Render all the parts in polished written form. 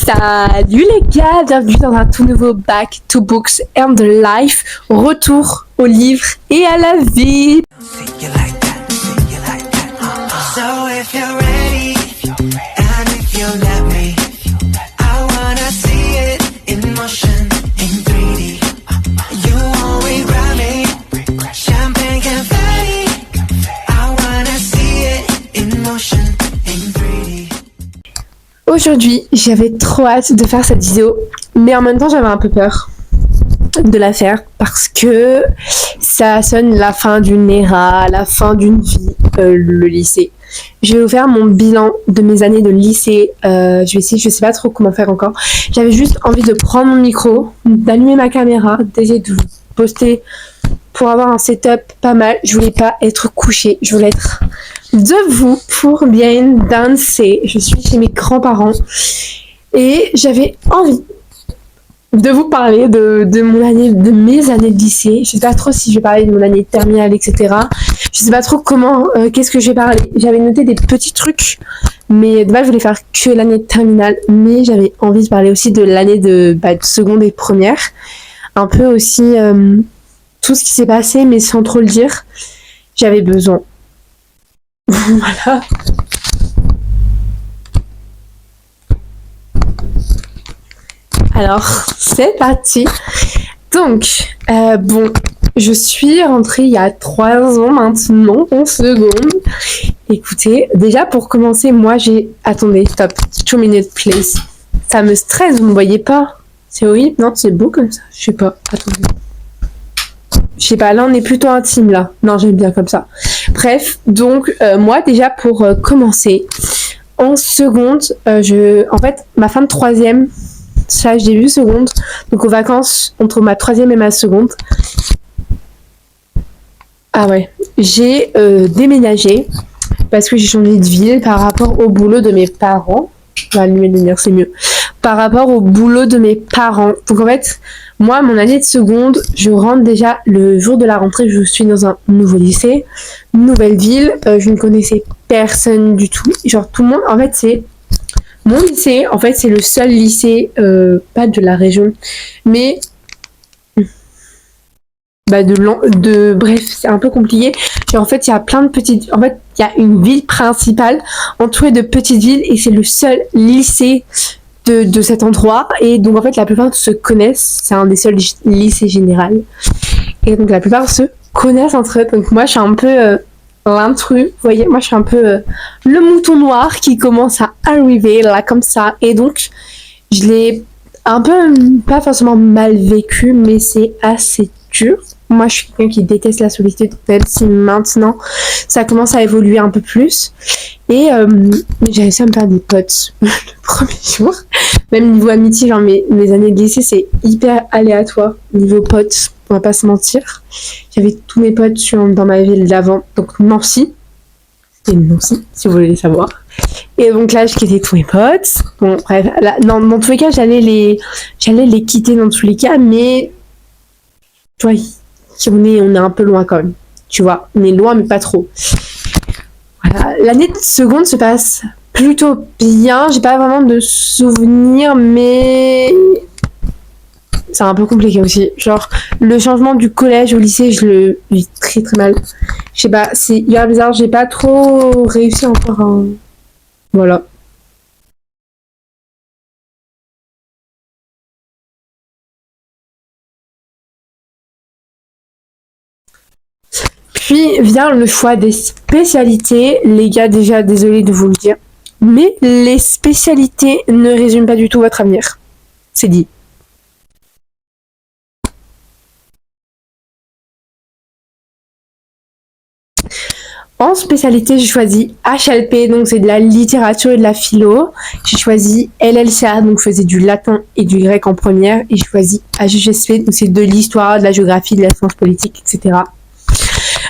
Salut les gars, bienvenue dans un tout nouveau Back to Books and Life, retour aux livres et à la vie. Aujourd'hui, j'avais trop hâte de faire cette vidéo, mais en même temps j'avais un peu peur de la faire parce que ça sonne la fin d'une éra, la fin d'une vie, le lycée. Je vais vous faire mon bilan de mes années de lycée. Je vais essayer, je sais pas trop comment faire encore. J'avais juste envie de prendre mon micro, d'allumer ma caméra, d'essayer de vous poster pour avoir un setup pas mal. Je voulais pas être couchée, je voulais être debout pour bien danser. Je suis chez mes grands-parents et j'avais envie de vous parler de mon année, de mes années de lycée. Je sais pas trop si je vais parler de mon année terminale, etc. Je sais pas trop comment, qu'est-ce que je vais parler. J'avais noté des petits trucs, mais de base je voulais faire que l'année terminale, mais j'avais envie de parler aussi de l'année de seconde et première. Un peu aussi tout ce qui s'est passé, mais sans trop le dire. J'avais besoin. Voilà. Alors, c'est parti. Donc, je suis rentrée il y a 3 ans maintenant, en seconde. Écoutez, déjà pour commencer, moi j'ai... Attendez, stop. 2 minutes, please. Ça me stresse, vous ne voyez pas? C'est horrible, non? C'est beau comme ça? Je sais pas, attendez. Je sais pas, là on est plutôt intime là. Non, j'aime bien comme ça. Bref, donc moi déjà pour commencer, en seconde, en fait, ma fin de 3e, ça début seconde, donc aux vacances entre ma 3e et ma seconde. Ah ouais, j'ai déménagé parce que j'ai changé de ville par rapport au boulot de mes parents. On va allumer les lumières, c'est mieux. Par rapport au boulot de mes parents. Donc en fait, moi, mon année de seconde, je rentre déjà le jour de la rentrée, je suis dans un nouveau lycée, une nouvelle ville, je ne connaissais personne du tout. Genre tout le monde, en fait, c'est... Mon lycée, en fait, c'est le seul lycée, pas de la région, mais... Bref, c'est un peu compliqué. Genre, en fait, il y a plein de petites... En fait, il y a une ville principale entourée de petites villes et c'est le seul lycée de cet endroit. Et donc, en fait, la plupart se connaissent. C'est un des seuls lycées généraux. Et donc, la plupart se connaissent entre eux. Donc, moi, je suis un peu l'intrus. Vous voyez, moi, je suis un peu le mouton noir qui commence à arriver là, comme ça. Et donc, je l'ai un peu, pas forcément mal vécu, mais c'est assez dur. Moi, je suis quelqu'un qui déteste la solitude, même si maintenant, ça commence à évoluer un peu plus. Et j'ai réussi à me faire des potes le premier jour. Même niveau amitié, genre mes années de lycée, c'est hyper aléatoire. Niveau potes, on va pas se mentir. J'avais tous mes potes dans ma ville d'avant, donc Nancy. C'était Nancy, si vous voulez les savoir. Et donc là, je quittais tous mes potes. Bon, bref, là, dans tous les cas, j'allais les quitter dans tous les cas, mais... Tu vois, on est un peu loin quand même. Tu vois, on est loin, mais pas trop. Voilà. L'année de seconde se passe plutôt bien. J'ai pas vraiment de souvenirs, mais c'est un peu compliqué aussi. Genre, le changement du collège au lycée, je le vis très très mal. Je sais pas, c'est hyper bizarre. J'ai pas trop réussi encore à... Voilà. Puis vient le choix des spécialités. Les gars, déjà, désolé de vous le dire, mais les spécialités ne résument pas du tout votre avenir. C'est dit. En spécialité, j'ai choisi HLP, donc c'est de la littérature et de la philo. J'ai choisi LLCA, donc je faisais du latin et du grec en première. Et j'ai choisi HGSP, donc c'est de l'histoire, de la géographie, de la science politique, etc.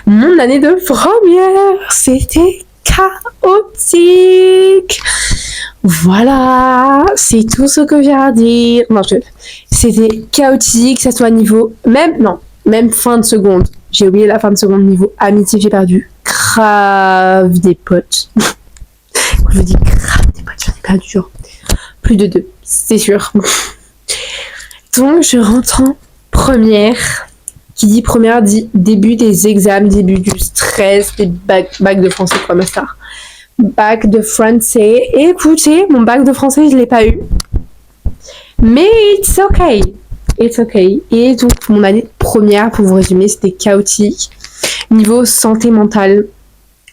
Mon année de première, c'était chaotique. Voilà, c'est tout ce que j'ai à dire. Non, c'était chaotique, que ça soit niveau... Même fin de seconde. J'ai oublié la fin de seconde niveau amitié, j'ai perdu grave des potes. Quand je dis grave des potes, j'en ai perdu genre plus de 2, c'est sûr. Donc je rentre en première. Qui dit première dit début des examens, début du stress, des bacs de français quoi, ma star. Bac de français. Et écoutez, mon bac de français, je l'ai pas eu. Mais it's okay. It's okay. Et donc, mon année première, pour vous résumer, c'était chaotique. Niveau santé mentale,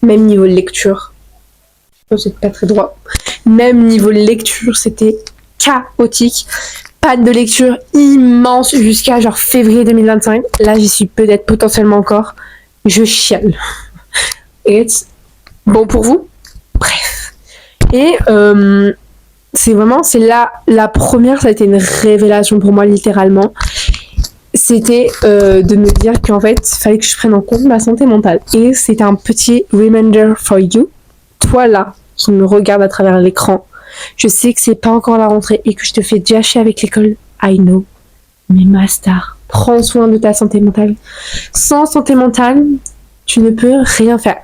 même niveau lecture. C'est pas très droit. Même niveau lecture, c'était chaotique. Panne de lecture immense jusqu'à genre février 2025. Là, j'y suis peut-être potentiellement encore. Je chiale. Et bon pour vous? Bref. Et c'est là, la première, ça a été une révélation pour moi, littéralement. C'était de me dire qu'en fait, il fallait que je prenne en compte ma santé mentale. Et c'était un petit reminder for you. Toi là, qui me regarde à travers l'écran, je sais que c'est pas encore la rentrée et que je te fais déjà chier avec l'école. I know. Mais ma star, prends soin de ta santé mentale. Sans santé mentale, tu ne peux rien faire.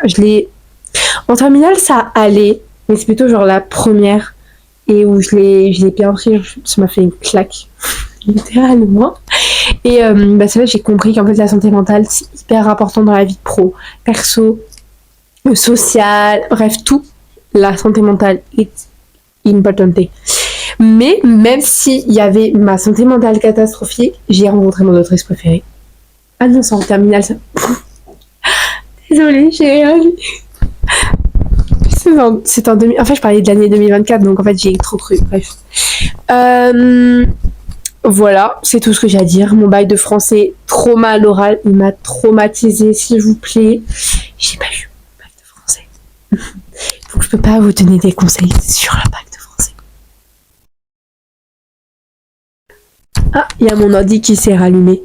En terminale, ça allait, mais c'est plutôt genre la première et où je l'ai bien pris. Ça m'a fait une claque, littéralement. Et c'est là que j'ai compris qu'en fait la santé mentale c'est hyper important dans la vie pro, perso, sociale, bref tout. La santé mentale est importante. Mais même s'il y avait ma santé mentale catastrophique, j'ai rencontré mon autrice préférée. Ah non, c'est en terminale ça. Désolée, j'ai rien dit. C'est en 2000. En fait, je parlais de l'année 2024, donc en fait, j'ai trop cru. Bref. Voilà, c'est tout ce que j'ai à dire. Mon bac de français, trauma à l'oral, il m'a traumatisée, s'il vous plaît. J'ai pas eu bac de français. Donc je peux pas vous donner des conseils sur la bac de français. Ah, il y a mon ordi qui s'est rallumé.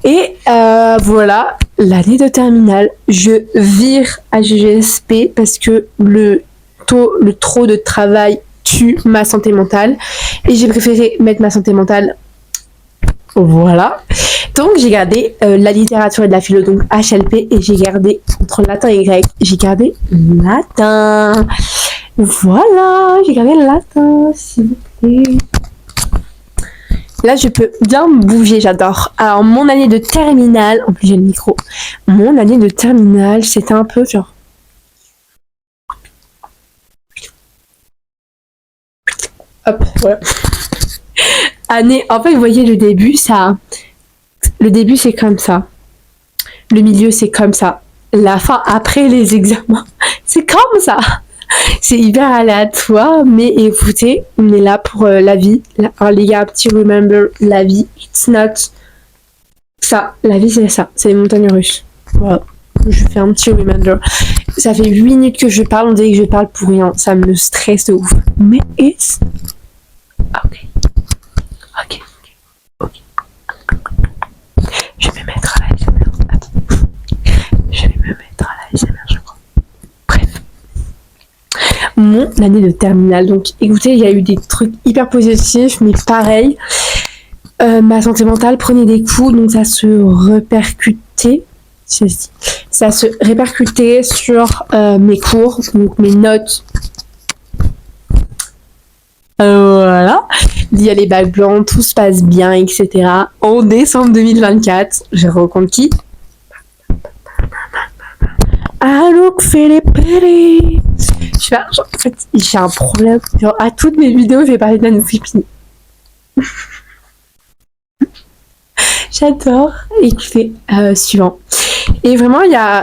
Et voilà, l'année de terminale, je vire à GGSP parce que le trop de travail tue ma santé mentale. Et j'ai préféré mettre ma santé mentale. Voilà. Donc j'ai gardé la littérature et de la philo, donc HLP, et j'ai gardé entre latin et grec, j'ai gardé latin. Voilà, j'ai gardé latin, s'il vous plaît. Là, je peux bien bouger, j'adore. Alors, mon année de terminale, en plus j'ai le micro, mon année de terminale, c'était un peu genre... Hop, voilà. En fait, vous voyez, le début, c'est comme ça. Le milieu, c'est comme ça. La fin, après les examens, c'est comme ça. C'est hyper aléatoire, mais écoutez, on est là pour la vie. Alors, les gars, petit remember, la vie, it's not ça. La vie, c'est ça. C'est les montagnes russes. Voilà. Je fais un petit reminder. Ça fait 8 minutes que je parle, on dirait que je parle pour rien. Ça me stresse de ouf. Mais it's... Ok. Je vais me mettre à la ASMR. Attends. Je vais me mettre à la ASMR, je crois. Bref. Mon année de terminale. Donc, écoutez, il y a eu des trucs hyper positifs, mais pareil. Ma santé mentale prenait des coups, donc ça se répercutait. Ça se répercutait sur mes cours, donc mes notes. Voilà. Il y a les bacs blancs, tout se passe bien, etc. En décembre 2024, je rencontre qui? I look Philippe. Je sais pas, genre, en fait, j'ai un problème. Genre, à toutes mes vidéos, je vais parler de la Noufipine. J'adore. Écoutez, suivant. Et vraiment,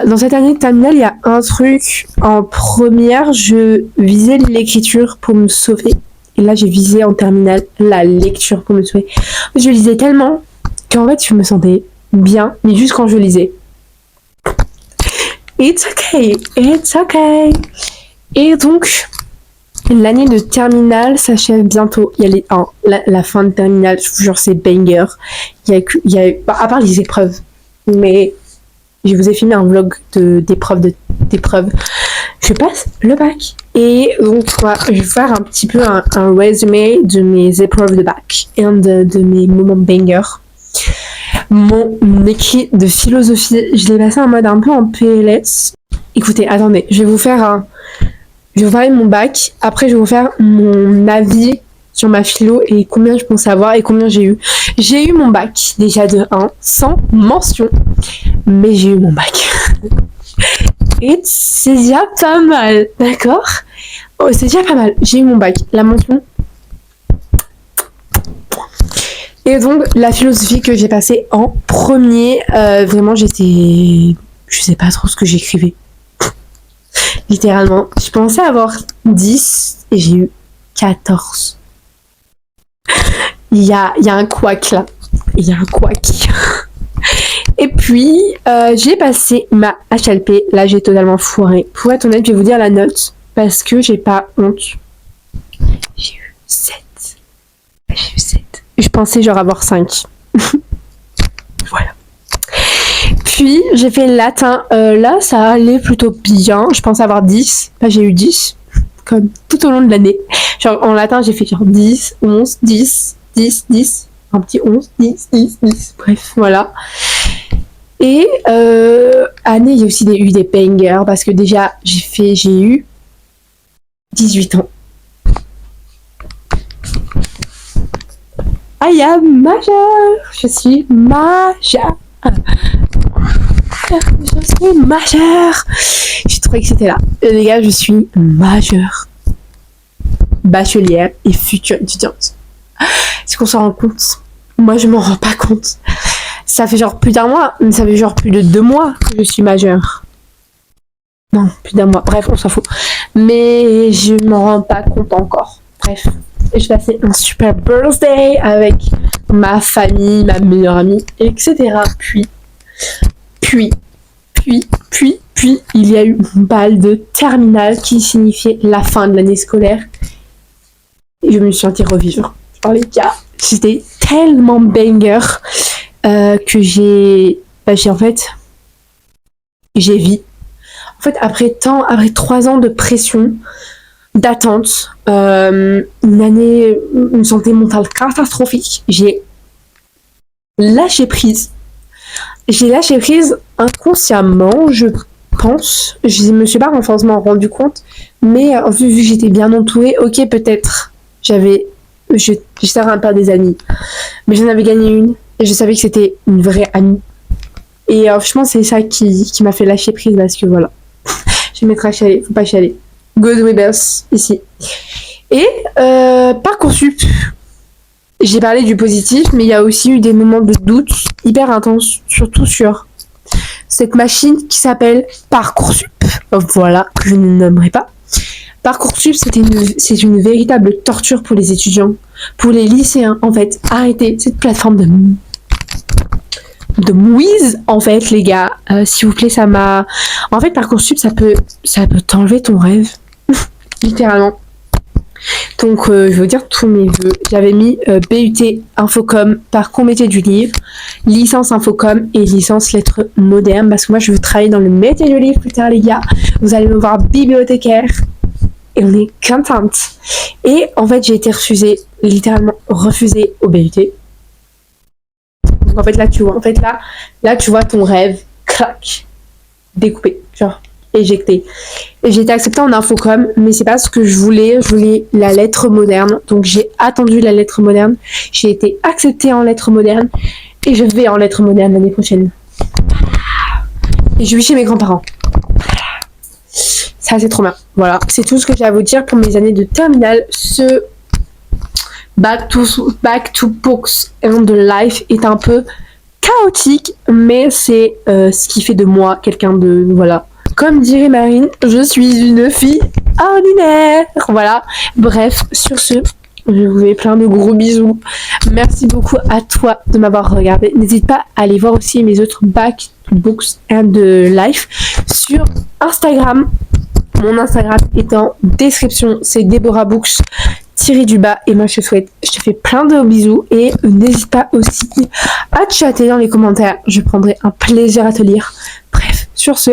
dans cette année de terminale, il y a un truc. En première, je visais l'écriture pour me sauver. Et là, j'ai visé en terminale la lecture pour me sauver. Je lisais tellement qu'en fait, je me sentais bien, mais juste quand je lisais. It's okay, it's okay. Et donc, l'année de terminale s'achève bientôt. Il y a la fin de terminale, je vous jure, c'est banger. Il y a à part les épreuves, mais je vous ai filmé un vlog d'épreuves. Je passe le bac. Et donc, je vais faire un petit peu un résumé de mes épreuves de bac et de mes moments banger. Mon écrit de philosophie, je l'ai passé en mode un peu en PLS. Écoutez, attendez, je vais vous faire je vais vous parler de mon bac. Après, je vais vous faire mon avis sur ma philo et combien je pensais avoir et combien j'ai eu. J'ai eu mon bac déjà de 1 sans mention, mais j'ai eu mon bac. Et c'est déjà pas mal, d'accord? Oh, c'est déjà pas mal. J'ai eu mon bac. La mention. Et donc, la philosophie que j'ai passée en premier, vraiment, j'étais... Je sais pas trop ce que j'écrivais. Littéralement. Je pensais avoir 10 et j'ai eu 14. Il y a un couac là. Il y a un couac. Et puis, j'ai passé ma HLP. Là, j'ai totalement foiré. Pour être honnête, je vais vous dire la note. Parce que j'ai pas honte. J'ai eu 7. J'ai eu 7. Je pensais genre avoir 5. Voilà. Puis, j'ai fait latin. Là, ça allait plutôt bien. Je pensais avoir 10. Là, j'ai eu 10. Comme tout au long de l'année. Genre, en latin, j'ai fait genre 10, 11, 10, 10, 10. Un petit 11, 10, 10, 10. Bref, voilà. Et année, il y a aussi eu des bangers. Parce que déjà, j'ai eu 18 ans. I am majeure. Je suis majeure. Je suis majeure. J'ai trouvé que c'était là. Les gars, je suis majeure. Bachelière et future étudiante. Est-ce qu'on s'en rend compte? Moi, je m'en rends pas compte. Ça fait genre plus d'un mois, mais ça fait genre plus de 2 mois que je suis majeure. Non, plus d'un mois. Bref, on s'en fout. Mais je m'en rends pas compte encore. Bref. Et je passais un super birthday avec ma famille, ma meilleure amie, etc. Puis, il y a eu une balle de terminale qui signifiait la fin de l'année scolaire. Et je me suis sentie revivre. Genre les gars, j'étais tellement banger que j'ai vie. En fait, après 3 ans de pression, d'attente, une santé mentale catastrophique, j'ai lâché prise. J'ai lâché prise inconsciemment, je pense. Je me suis pas forcément rendu compte, mais vu que j'étais bien entourée, ok, peut-être j'étais un peu des amis, mais j'en avais gagné une et je savais que c'était une vraie amie. Et franchement, c'est ça qui m'a fait lâcher prise parce que voilà, je vais mettre à chialer, faut pas chialer. Good Webbers, ici. Et Parcoursup. J'ai parlé du positif, mais il y a aussi eu des moments de doute hyper intenses, surtout sur cette machine qui s'appelle Parcoursup. Voilà, que je ne nommerai pas. Parcoursup, c'est une véritable torture pour les étudiants, pour les lycéens, en fait. Arrêtez cette plateforme de mouise, en fait, les gars. S'il vous plaît, ça m'a... En fait, Parcoursup, ça peut t'enlever ton rêve. Littéralement. Donc, je vais vous dire tous mes vœux. J'avais mis BUT Infocom, parcours métier du livre, licence Infocom et licence lettres modernes, parce que moi, je veux travailler dans le métier du livre plus tard, les gars. Vous allez me voir bibliothécaire et on est contente. Et en fait, j'ai été littéralement refusée au BUT. Donc, en fait, là, tu vois ton rêve, crac, découpé, genre éjecté. Et j'ai été acceptée en Infocom, mais c'est pas ce que je voulais. Je voulais la lettre moderne. Donc j'ai attendu la lettre moderne. J'ai été acceptée en lettre moderne. Et je vais en lettre moderne l'année prochaine. Et je vis chez mes grands-parents. Ça, c'est trop bien. Voilà, c'est tout ce que j'ai à vous dire pour mes années de terminale. Ce back to books and life est un peu chaotique, mais c'est ce qui fait de moi quelqu'un de... Voilà. Comme dirait Marine, je suis une fille ordinaire. Voilà. Bref, sur ce, je vous fais plein de gros bisous. Merci beaucoup à toi de m'avoir regardé. N'hésite pas à aller voir aussi mes autres back to books and life sur Instagram. Mon Instagram est en description. C'est Deborah Books _. Et moi, je te fais plein de bisous. Et n'hésite pas aussi à chatter dans les commentaires. Je prendrai un plaisir à te lire. Bref, sur ce,